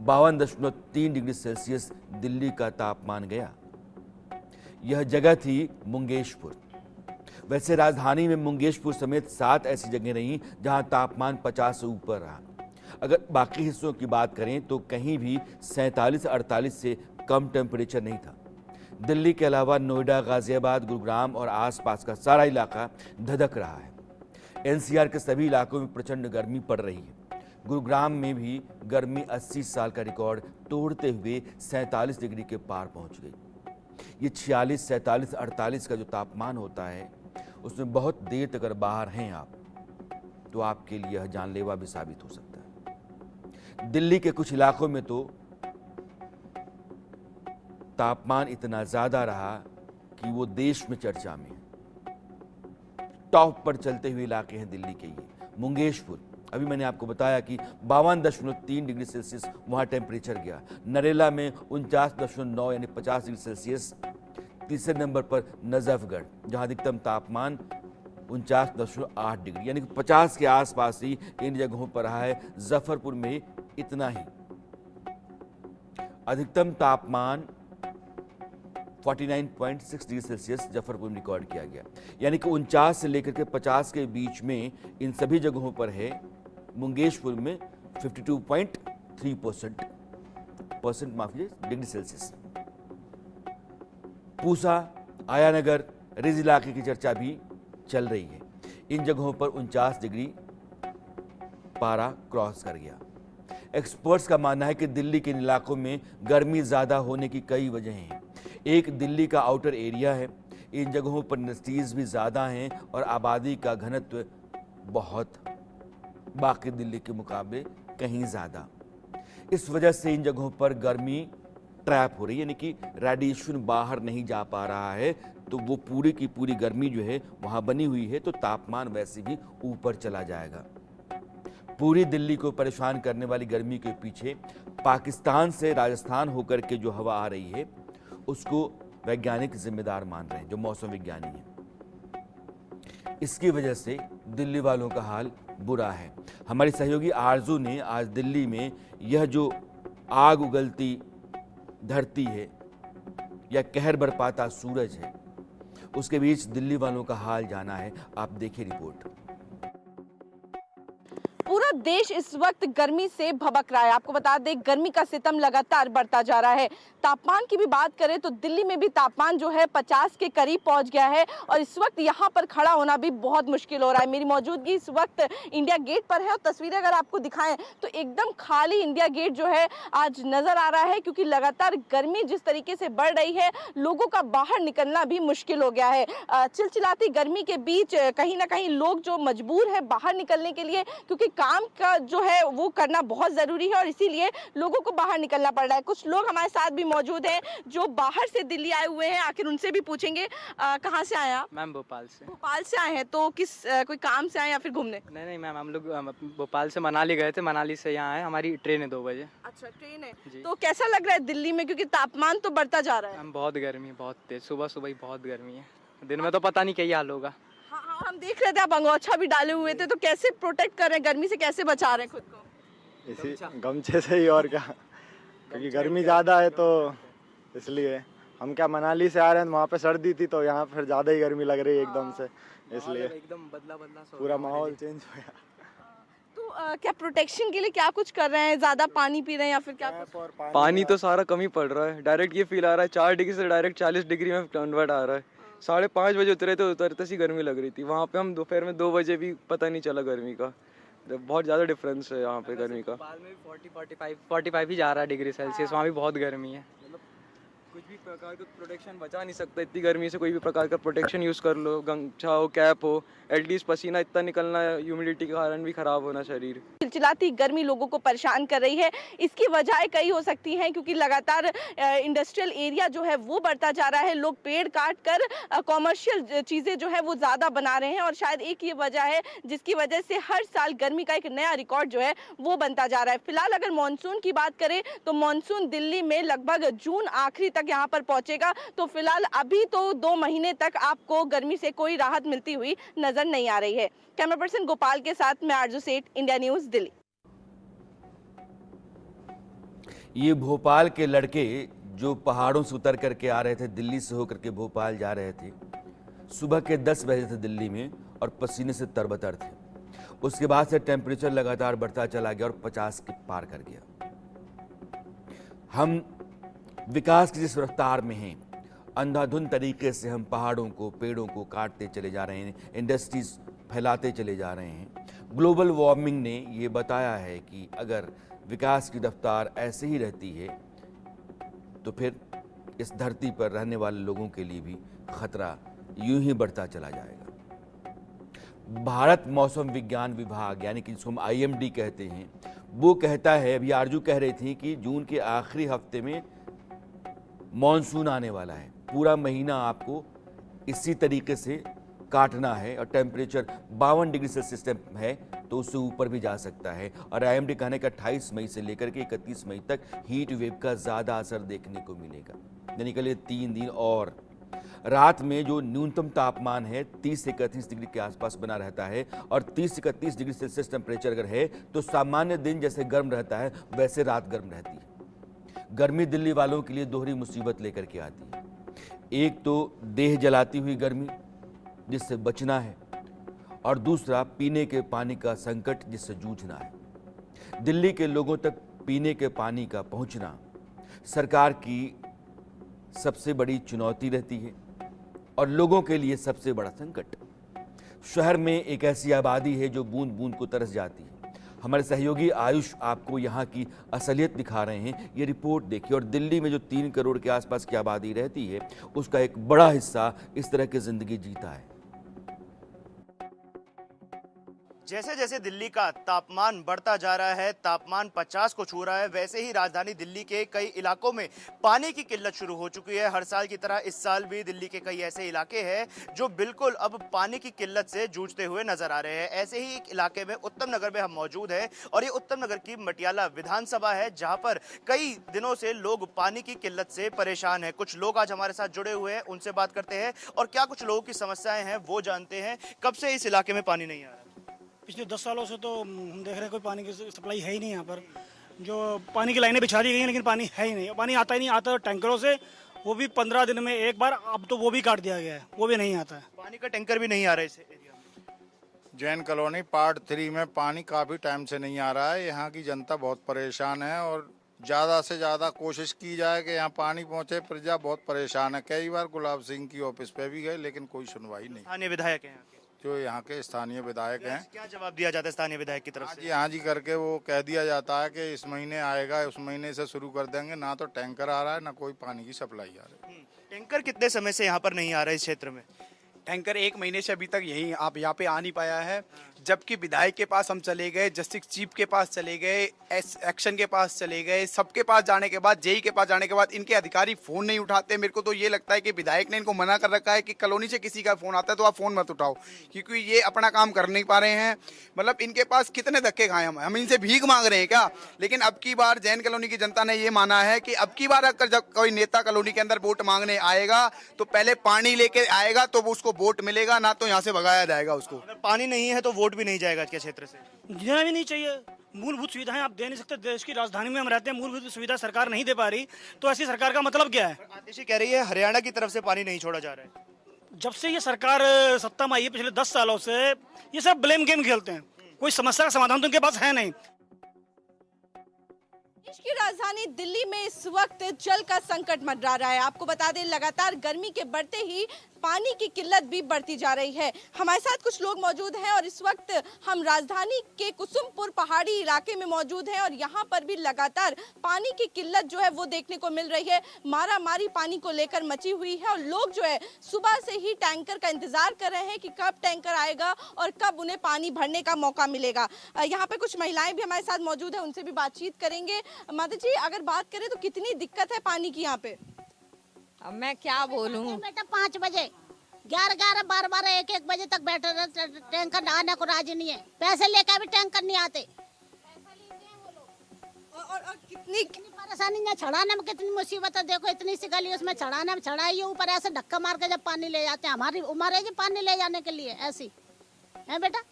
52.3 degree Celsius Delhi का तापमान गया। यह जगह थी मुंगेशपुर। वैसे राजधानी में मुंगेशपुर समेत 7 ऐसी जगह रहीं जहां तापमान 50 से ऊपर रहा। अगर बाकी हिस्सों की बात करें तो कहीं भी 47-48 से कम टेम्परेचर नहीं था। दिल्ली के अलावा नोएडा, गाजियाबाद, गुरुग्राम और आसपास का सारा इलाका धधक रहा है। एनसीआर के सभी इलाकों में प्रचंड गर्मी पड़ रही है। गुरुग्राम में भी गर्मी 80 साल का रिकॉर्ड तोड़ते हुए 47 डिग्री के पार पहुंच गई। ये 46, 47, 48 का जो तापमान होता है उसमें बहुत देर तक अगर बाहर हैं आप तो आपके लिए यह जानलेवा भी साबित हो सकता है। दिल्ली के कुछ इलाकों में तो तापमान इतना ज्यादा रहा कि वो देश में चर्चा में है। टॉप पर चलते हुए इलाके हैं दिल्ली के ये। मुंगेशपुर, अभी मैंने आपको बताया कि 52.3 डिग्री सेल्सियस वहां टेम्परेचर गया। नरेला में 49.9 यानी 50 डिग्री सेल्सियस। तीसरे नंबर पर नजफगढ़, जहां अधिकतम तापमान 49.8 डिग्री यानी 50 के आसपास ही इन जगहों पर रहा है। जफरपुर में इतना ही। अधिकतम तापमान 49.6 डिग्री सेल्सियस जफरपुर में रिकॉर्ड किया गया, यानी कि 49 से लेकर के 50 के बीच में इन सभी जगहों पर है। मुंगेशपुर में 52.3% माफ कीजिए degree Celsius. Pusa, Aya Nagar, ridge इलाके की चर्चा भी चल रही है। इन जगहों पर 49 डिग्री पारा क्रॉस कर गया। एक्सपर्ट्स का मानना है कि दिल्ली के इन इलाकों में गर्मी ज्यादा होने की कई वजहें हैं। एक, दिल्ली का आउटर एरिया है। इन जगहों पर इंडस्ट्रीज भी ज्यादा हैं और आबादी का घनत्व बहुत बाकी दिल्ली के मुकाबले कहीं ज्यादा। इस वजह से इन जगहों पर गर्मी ट्रैप हो रही है, यानी कि रेडिएशन बाहर नहीं जा पा रहा है, तो वो पूरी की पूरी गर्मी जो है वहां बनी हुई है, तो तापमान वैसे भी ऊपर चला जाएगा। पूरी दिल्ली को परेशान करने वाली गर्मी के पीछे पाकिस्तान से राजस्थान होकर के जो हवा आ रही है उसको वैज्ञानिक जिम्मेदार मान रहे हैं, जो मौसम विज्ञानी हैं। इसकी वजह से दिल्ली वालों का हाल बुरा है। हमारी सहयोगी आरजू ने आज दिल्ली में यह जो आग उगलती धरती है या कहर बरपाता सूरज है, उसके बीच दिल्ली वालों का हाल जाना है। आप देखिए रिपोर्ट। पूरा देश इस वक्त गर्मी से भभक रहा है। आपको बता दें, गर्मी का सितम लगातार बढ़ता जा रहा है। तापमान की भी बात करें तो दिल्ली में भी तापमान जो है 50 के करीब पहुंच गया है और इस वक्त यहां पर खड़ा होना भी बहुत मुश्किल हो रहा है। मेरी मौजूदगी इस वक्त इंडिया गेट पर है और तस्वीरें अगर आपको दिखाएं तो एकदम खाली इंडिया गेट जो है आज नजर आ रहा है, क्योंकि लगातार गर्मी जिस तरीके से बढ़ रही है लोगों का बाहर निकलना भी मुश्किल हो गया है। चिलचिलाती गर्मी के बीच कहीं ना कहीं लोग जो मजबूर है बाहर निकलने के लिए, क्योंकि काम का जो है वो करना बहुत ज़रूरी है और इसीलिए लोगों को बाहर निकलना पड़ रहा है। कुछ लोग हमारे साथ भी मौजूद हैं जो बाहर से दिल्ली आए हुए हैं, आखिर उनसे भी पूछेंगे। कहाँ से आए आप? मैम भोपाल से। भोपाल से आए हैं, तो किस कोई काम से आए या फिर घूमने? नहीं मैम, हम लोग भोपाल से मनाली गए थे, मनाली से यहाँ आए। हमारी ट्रेन है 2 बजे। अच्छा, ट्रेन है। तो कैसा लग रहा है दिल्ली में, क्योंकि तापमान तो बढ़ता जा रहा है? मैम बहुत गर्मी, बहुत तेज, सुबह सुबह ही बहुत गर्मी है। दिन में तो पता नहीं क्या हाल होगा। हाँ, हम देख रहे थे आप अंगोछा भी डाले हुए थे, तो कैसे प्रोटेक्ट कर रहे हैं, गर्मी से कैसे बचा रहे हैं खुद को? इसी गमछे से ही, और क्या, क्योंकि गर्मी ज़्यादा है तो इसलिए। हम क्या मनाली से आ रहे हैं, वहाँ पे सर्दी थी तो यहाँ फिर ज़्यादा ही गर्मी लग रही है एकदम से, इसलिए एकदम बदला पूरा माहौल चेंज हो गया। तो क्या प्रोटेक्शन के लिए क्या कुछ कर रहे हैं? ज़्यादा पानी पी रहे हैं या फिर क्या कुछ? पानी तो सारा कम ही पड़ रहा है। डायरेक्ट ये फील आ रहा है 4 डिग्री से डायरेक्ट 40 डिग्री में कन्वर्ट आ रहा है। 5:30 बजे उतरे तो उतरते सी गर्मी लग रही थी। वहाँ पे हम दोपहर में 2 बजे भी पता नहीं चला गर्मी का। बहुत ज़्यादा डिफरेंस है यहाँ पे गर्मी का। भोपाल में भी 45 ही जा रहा है डिग्री सेल्सियस, वहाँ भी बहुत गर्मी है। मतलब कुछ भी प्रकार का प्रोटेक्शन बचा नहीं सकता इतनी गर्मी से। कोई भी प्रकार का प्रोटेक्शन यूज़ कर लो, गमछा हो, कैप हो, एटलीस्ट पसीना इतना निकलना है, ह्यूमिडिटी के कारण भी खराब होना शरीर। चिलचिलाती गर्मी लोगों को परेशान कर रही है। इसकी वजह कई हो सकती हैं, क्योंकि लगातार इंडस्ट्रियल एरिया जो है वो बढ़ता जा रहा है। लोग पेड़ काट कर कॉमर्शियल चीज़ें जो है वो ज़्यादा बना रहे हैं और शायद एक ये वजह है जिसकी वजह से हर साल गर्मी का एक नया रिकॉर्ड जो है वो बनता जा रहा है। फिलहाल अगर मानसून की बात करें तो मानसून दिल्ली में लगभग जून आखिरी तक यहाँ पर पहुँचेगा। तो फिलहाल अभी तो 2 महीने तक आपको गर्मी से कोई राहत मिलती हुई नजर नहीं आ रही है। कैमरा पर्सन गोपाल के साथ मैं आरजू सेठ, इंडिया न्यूज़, दिल्ली। ये भोपाल के लड़के जो पहाड़ों से उतर करके आ रहे थे, दिल्ली से होकर के भोपाल जा रहे थे। सुबह के 10 बजे थे दिल्ली में और पसीने से तरबतर थे। उसके बाद से टेम्परेचर लगातार बढ़ता चला गया और 50 के पार कर गया। हम विकास की जिस रफ्तार में हैं, अंधाधुंध तरीके से हम पहाड़ों को, पेड़ों को काटते चले जा रहे हैं, इंडस्ट्रीज फैलाते चले जा रहे हैं। ग्लोबल वार्मिंग ने ये बताया है कि अगर विकास की रफ्तार ऐसे ही रहती है तो फिर इस धरती पर रहने वाले लोगों के लिए भी खतरा यूं ही बढ़ता चला जाएगा। भारत मौसम विज्ञान विभाग यानी कि जिसको हम IMD कहते हैं, वो कहता है, अभी आरजू कह रही थी कि जून के आखिरी हफ्ते में मॉनसून आने वाला है। पूरा महीना आपको इसी तरीके से काटना है और टेम्परेचर 52 डिग्री सेल्सियस है तो उससे ऊपर भी जा सकता है। और IMD कहने का 28 मई से लेकर के 31 मई तक हीट वेव का ज़्यादा असर देखने को मिलेगा, यानी कि 3 दिन और। रात में जो न्यूनतम तापमान है 30 से 31 डिग्री के आसपास बना रहता है और 30 से 31 डिग्री सेल्सियस टेम्परेचर अगर है तो सामान्य दिन जैसे गर्म रहता है वैसे रात गर्म रहती है। गर्मी दिल्ली वालों के लिए दोहरी मुसीबत लेकर के आती है। एक तो देह जलाती हुई गर्मी जिससे बचना है और दूसरा पीने के पानी का संकट जिससे जूझना है। दिल्ली के लोगों तक पीने के पानी का पहुंचना सरकार की सबसे बड़ी चुनौती रहती है और लोगों के लिए सबसे बड़ा संकट। शहर में एक ऐसी आबादी है जो बूंद बूंद को तरस जाती है। हमारे सहयोगी आयुष आपको यहाँ की असलियत दिखा रहे हैं। ये रिपोर्ट देखिए। और दिल्ली में जो 3 करोड़ के आसपास की आबादी रहती है उसका एक बड़ा हिस्सा इस तरह की जिंदगी जीता है। जैसे जैसे दिल्ली का तापमान बढ़ता जा रहा है, तापमान 50 को छू रहा है, वैसे ही राजधानी दिल्ली के कई इलाकों में पानी की किल्लत शुरू हो चुकी है। हर साल की तरह इस साल भी दिल्ली के कई ऐसे इलाके हैं जो बिल्कुल अब पानी की किल्लत से जूझते हुए नजर आ रहे हैं। ऐसे ही एक इलाके में उत्तम नगर में हम मौजूद हैं और ये उत्तम नगर की मटियाला विधानसभा है जहां पर कई दिनों से लोग पानी की किल्लत से परेशान हैं। कुछ लोग आज हमारे साथ जुड़े हुए हैं, उनसे बात करते हैं और क्या कुछ लोगों की समस्याएं हैं वो जानते हैं। कब से इस इलाके में पानी नहीं आ रहा? पिछले 10 सालों से तो हम देख रहे हैं कोई पानी की सप्लाई है ही नहीं यहाँ पर। जो पानी की लाइनें बिछा दी गई हैं लेकिन पानी है ही नहीं। पानी आता ही नहीं, आता टैंकरों से, वो भी 15 दिन में एक बार। अब तो वो भी काट दिया गया है, वो भी नहीं आता है। पानी का टैंकर भी नहीं आ रहा है इस एरिया में। जैन कॉलोनी पार्ट 3 में पानी काफ़ी टाइम से नहीं आ रहा है। यहाँ की जनता बहुत परेशान है और ज़्यादा से ज़्यादा कोशिश की जाए कि यहाँ पानी पहुँचे। प्रजा बहुत परेशान है। कई बार गुलाब सिंह की ऑफिस पे भी गए लेकिन कोई सुनवाई नहीं। स्थानीय विधायक हैं जो यहाँ के स्थानीय विधायक हैं, क्या जवाब दिया जाता है स्थानीय विधायक की तरफ से? हाँ जी करके वो कह दिया जाता है कि इस महीने आएगा, उस महीने से शुरू कर देंगे। ना तो टैंकर आ रहा है ना कोई पानी की सप्लाई आ रही है। टैंकर कितने समय से यहाँ पर नहीं आ रहा है इस क्षेत्र में? टैंकर 1 महीने से अभी तक यही आप यहाँ पे आ नहीं पाया है। जबकि विधायक के पास हम चले गए, जस्टिस चीफ के पास चले गए, एक्शन के पास चले गए, सबके पास जाने के बाद, जेई के पास जाने के बाद इनके अधिकारी फ़ोन नहीं उठाते। मेरे को तो ये लगता है कि विधायक ने इनको मना कर रखा है कि कॉलोनी से किसी का फ़ोन आता है तो आप फ़ोन मत उठाओ, क्योंकि ये अपना काम कर नहीं पा रहे हैं। मतलब इनके पास कितने धक्के खाए हम इनसे भीख मांग रहे हैं क्या? लेकिन अब की बार जैन कॉलोनी की जनता ने ये माना है कि अब की बार अगर जब कोई नेता कॉलोनी के अंदर वोट मांगने आएगा तो पहले पानी लेके आएगा तो उसको वोट मिलेगा, ना तो यहाँ से भगाया जाएगा उसको। अगर पानी नहीं है तो वोट भी नहीं जाएगा इसके क्षेत्र से? देना भी नहीं चाहिए। मूलभूत सुविधाएं आप दे नहीं सकते। देश की राजधानी में हम रहते हैं, मूलभूत सुविधा सरकार नहीं दे पा रही तो ऐसी सरकार का मतलब क्या है? आतिशी कह रही है हरियाणा की तरफ से पानी नहीं छोड़ा जा रहा है। जब से ये सरकार सत्ता में आई है पिछले 10 सालों से ये सब ब्लेम गेम खेलते हैं। कोई समस्या का समाधान तो उनके पास है नहीं। देश की राजधानी दिल्ली में इस वक्त जल का संकट मंडरा रहा है। आपको बता दें लगातार गर्मी के बढ़ते ही पानी की किल्लत भी बढ़ती जा रही है। हमारे साथ कुछ लोग मौजूद हैं और इस वक्त हम राजधानी के कुसुमपुर पहाड़ी इलाके में मौजूद हैं और यहाँ पर भी लगातार पानी की किल्लत जो है वो देखने को मिल रही है। मारा मारी पानी को लेकर मची हुई है और लोग जो है सुबह से ही टैंकर का इंतजार कर रहे हैं कि कब टैंकर आएगा और कब उन्हें पानी भरने का मौका मिलेगा। यहाँ पे कुछ महिलाएं भी हमारे साथ मौजूद है, उनसे भी बातचीत करेंगे। माता जी अगर बात करें तो कितनी दिक्कत है पानी की यहाँ पे? अब मैं क्या बोलूं? बेटा 5 बजे 11 12 1 बजे तक बैठे रहे, टैंकर आने को राजी नहीं है। पैसे लेकर भी टैंकर नहीं आते। और कितनी परेशानी है चढ़ाने में, कितनी मुसीबत है। देखो इतनी सी गली उसमें चढ़ाने में चढ़ाई है, ऊपर ऐसे धक्का मार के जब पानी ले जाते हैं। हमारी उम्र है जी पानी ले जाने के लिए ऐसी है बेटा।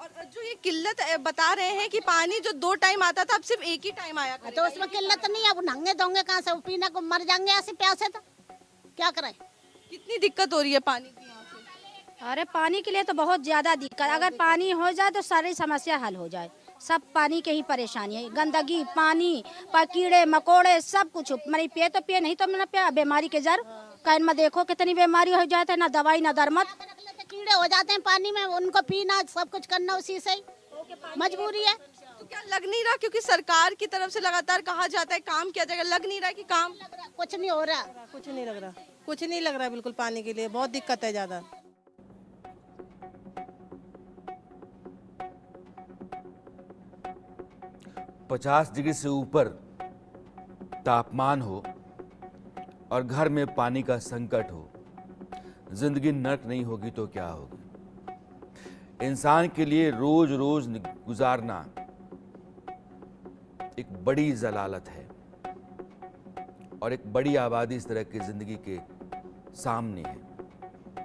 और जो ये किल्लत बता रहे हैं कि पानी जो 2 टाइम आता था अब सिर्फ एक ही टाइम आया तो उसमें किल्लत नहीं है, अब नंगे दोंगे कहाँ से पीने को मर जाएंगे ऐसे प्यासे तो क्या करें। कितनी दिक्कत हो रही है पानी की यहाँ से? अरे पानी के लिए तो बहुत ज्यादा दिक्कत, अगर पानी हो जाए तो सारी समस्या हल हो जाए। सब पानी के ही परेशानी है, गंदगी, पानी, कीड़े मकोड़े सब कुछ। मैंने पिए तो पिए, नहीं तो मैंने पिया बीमारी के जर कैन में देखो कितनी बीमारी हो जाते हैं, ना दवाई ना दरमत। कीड़े हो जाते हैं पानी में, उनको पीना सब कुछ करना उसी से ही मजबूरी है। तो क्या लग नहीं रहा, क्योंकि सरकार की तरफ से लगातार कहा जाता है काम किया जाएगा, लग नहीं रहा कि काम कुछ नहीं हो रहा, कुछ नहीं लग रहा, कुछ नहीं लग रहा बिल्कुल। पानी के लिए बहुत दिक्कत है ज्यादा। पचास डिग्री से ऊपर तापमान हो और घर में पानी का संकट हो, जिंदगी नर्क नहीं होगी तो क्या होगी। इंसान के लिए रोज रोज गुजारना एक बड़ी जलालत है और एक बड़ी आबादी इस तरह की जिंदगी के सामने है।